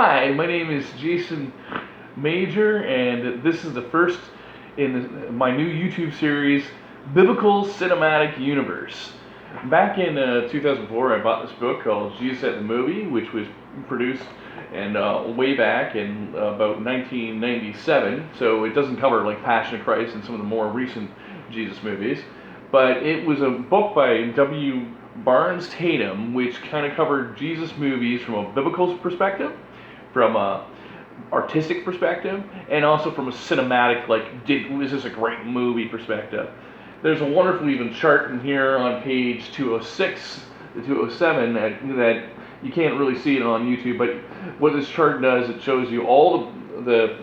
Hi, my name is Jason Major, and this is the first in my new YouTube series, Biblical Cinematic Universe. Back in 2004, I bought this book called Jesus at the Movie, which was produced and way back in about 1997. So it doesn't cover like Passion of Christ and some of the more recent Jesus movies, but it was a book by W. Barnes Tatum, which kind of covered Jesus movies from a biblical perspective, from a artistic perspective, and also from a cinematic, like, is this a great movie perspective. There's a wonderful even chart in here on page 206 to 207 that you can't really see it on YouTube, but what this chart does, it shows you all the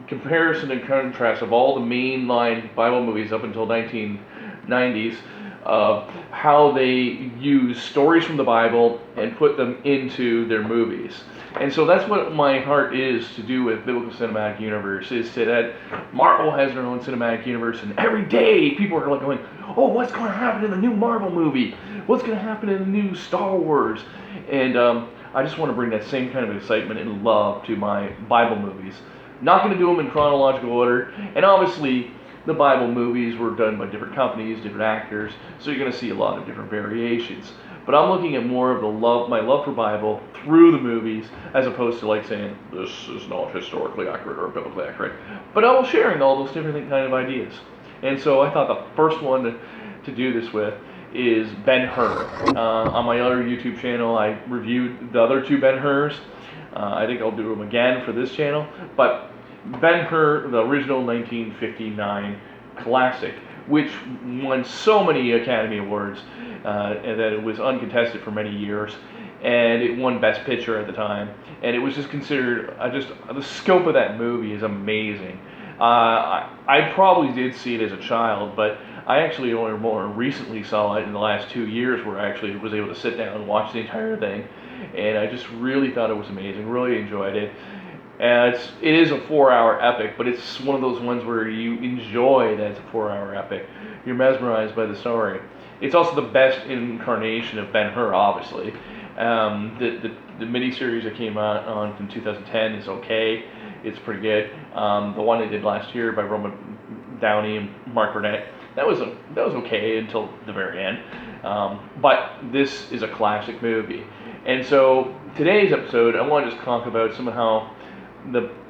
comparison and contrast of all the mainline Bible movies up until 1990s, of how they use stories from the Bible and put them into their movies. And so that's what my heart is to do with Biblical Cinematic Universe, is that Marvel has their own cinematic universe, and every day people are like going, oh, what's going to happen in the new Marvel movie? What's going to happen in the new Star Wars? And I just want to bring that same kind of excitement and love to my Bible movies. Not going to do them in chronological order, and obviously the Bible movies were done by different companies, different actors, so you're going to see a lot of different variations. But I'm looking at more of my love for Bible through the movies, as opposed to like saying, this is not historically accurate or biblically accurate. But I was sharing all those different kind of ideas. And so I thought the first one to do this with is Ben-Hur. On my other YouTube channel, I reviewed the other two Ben-Hurs. I think I'll do them again for this channel. But Ben-Hur, the original 1959 classic, which won so many Academy Awards, and that it was uncontested for many years, and it won Best Picture at the time, and it was just considered, the scope of that movie is amazing. I probably did see it as a child, but I actually only more recently saw it in the last 2 years, where I actually was able to sit down and watch the entire thing, and I just really thought it was amazing, really enjoyed it. And it is a 4-hour epic, but it's one of those ones where you enjoy that it's a 4-hour epic. You're mesmerized by the story. It's also the best incarnation of Ben-Hur, obviously. The miniseries that came out on in 2010 is okay. It's pretty good. The one they did last year by Robert Downey and Mark Burnett, that was okay until the very end. But this is a classic movie. And so today's episode, I want to just talk about somehow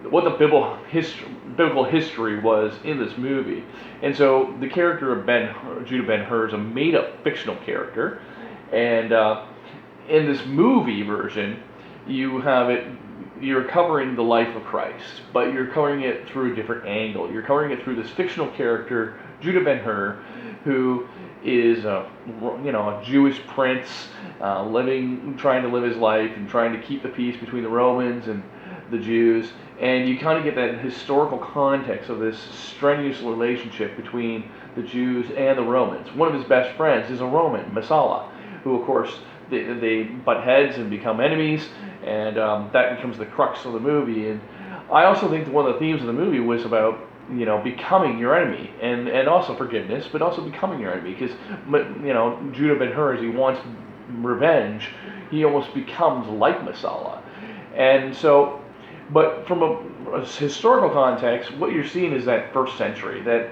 what the biblical history was in this movie. And so the character of Judah Ben-Hur is a made-up fictional character, and in this movie version, you're covering the life of Christ, but you're covering it through a different angle. You're covering it through this fictional character, Judah Ben-Hur, who is a Jewish prince, trying to live his life and trying to keep the peace between the Romans and the Jews, and you kind of get that historical context of this strenuous relationship between the Jews and the Romans. One of his best friends is a Roman, Messala, who of course they butt heads and become enemies, and that becomes the crux of the movie. And I also think that one of the themes of the movie was about becoming your enemy, and also forgiveness, but also becoming your enemy, because Judah Ben-Hur, as he wants revenge, he almost becomes like Messala. And so, but from a historical context, what you're seeing is that first century, that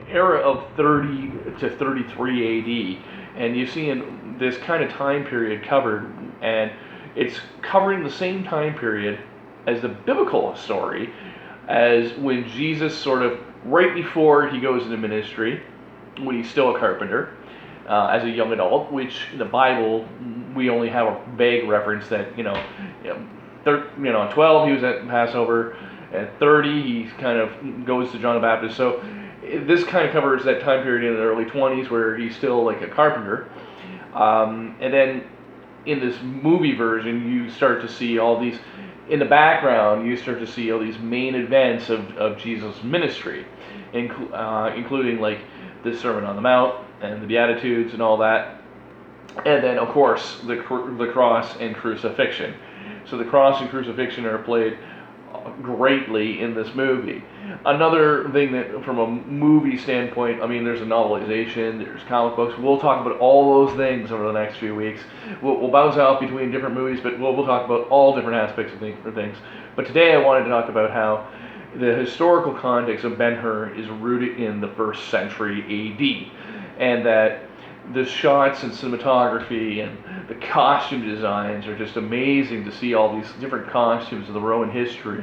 era of 30 to 33 AD, and you're seeing this kind of time period covered, and it's covering the same time period as the biblical story, as when Jesus sort of, right before he goes into ministry, when he's still a carpenter, as a young adult, which in the Bible, we only have a vague reference that, 12 he was at Passover, at 30 he kind of goes to John the Baptist. So this kind of covers that time period in the early 20s where he's still like a carpenter. And then in this movie version, you start to see all these, in the background, you start to see all these main events of Jesus' ministry, including like the Sermon on the Mount and the Beatitudes and all that. And then, of course, the cross and crucifixion. So the cross and crucifixion are played greatly in this movie. Another thing that, from a movie standpoint, I mean, there's a novelization, there's comic books. We'll talk about all those things over the next few weeks. We'll bounce out between different movies, but we'll talk about all different aspects of things. But today I wanted to talk about how the historical context of Ben-Hur is rooted in the 1st century AD, and that the shots and cinematography and the costume designs are just amazing to see all these different costumes of the Roman history.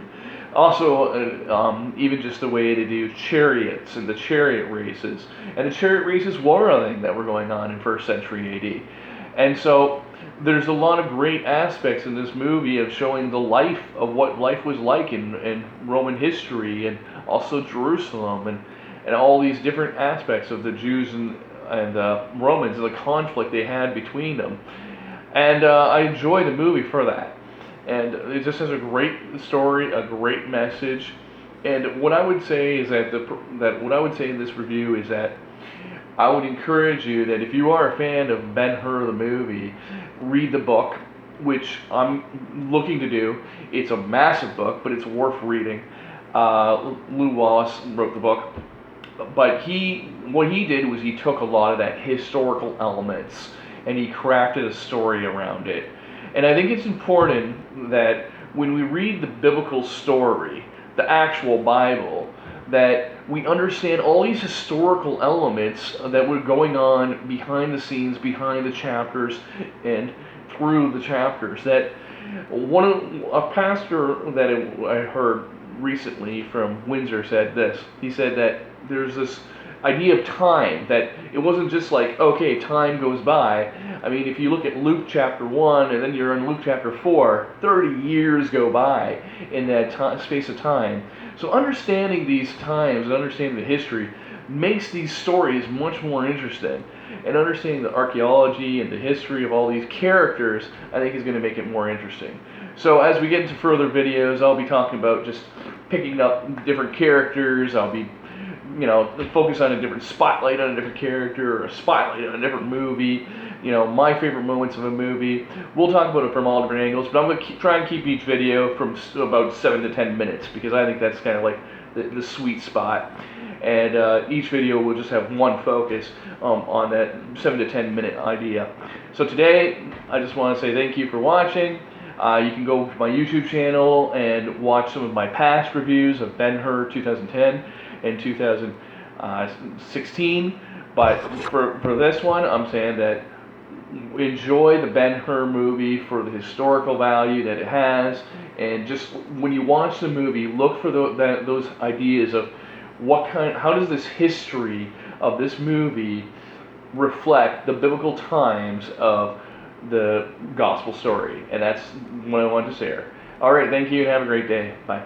Also, even just the way they do chariots and the chariot races. And the chariot races were a thing that were going on in 1st century AD. And so there's a lot of great aspects in this movie of showing the life of what life was like in Roman history, and also Jerusalem, and all these different aspects of the Jews and Romans and the conflict they had between them. And I enjoy the movie for that. And it just has a great story, a great message. And what I would say is what I would say in this review is that I would encourage you that if you are a fan of Ben-Hur the movie, read the book, which I'm looking to do. It's a massive book, but it's worth reading. Lew Wallace wrote the book. But what he did was he took a lot of that historical elements and he crafted a story around it. And I think it's important that when we read the biblical story, the actual Bible, that we understand all these historical elements that were going on behind the scenes, behind the chapters, and through the chapters. That a pastor that I heard recently from Windsor said this. He said that there's this idea of time, that it wasn't just like, okay, time goes by. I mean, if you look at Luke chapter 1 and then you're in Luke chapter 4, 30 years go by in that space of time. So understanding these times and understanding the history makes these stories much more interesting. And understanding the archaeology and the history of all these characters, I think, is going to make it more interesting. So as we get into further videos, I'll be talking about just picking up different characters. I'll be focus on a different spotlight on a different character, or a spotlight on a different movie, my favorite moments of a movie. We'll talk about it from all different angles, but I'm going to try and keep each video from about 7 to 10 minutes, because I think that's kind of like the sweet spot. And each video will just have one focus on that 7 to 10 minute idea. So today, I just want to say thank you for watching. You can go to my YouTube channel and watch some of my past reviews of Ben-Hur 2010 and 2016. But for this one, I'm saying that enjoy the Ben-Hur movie for the historical value that it has. And just when you watch the movie, look for those ideas of how does this history of this movie reflect the biblical times of the gospel story. And that's what I wanted to share. All right, thank you and have a great day. Bye.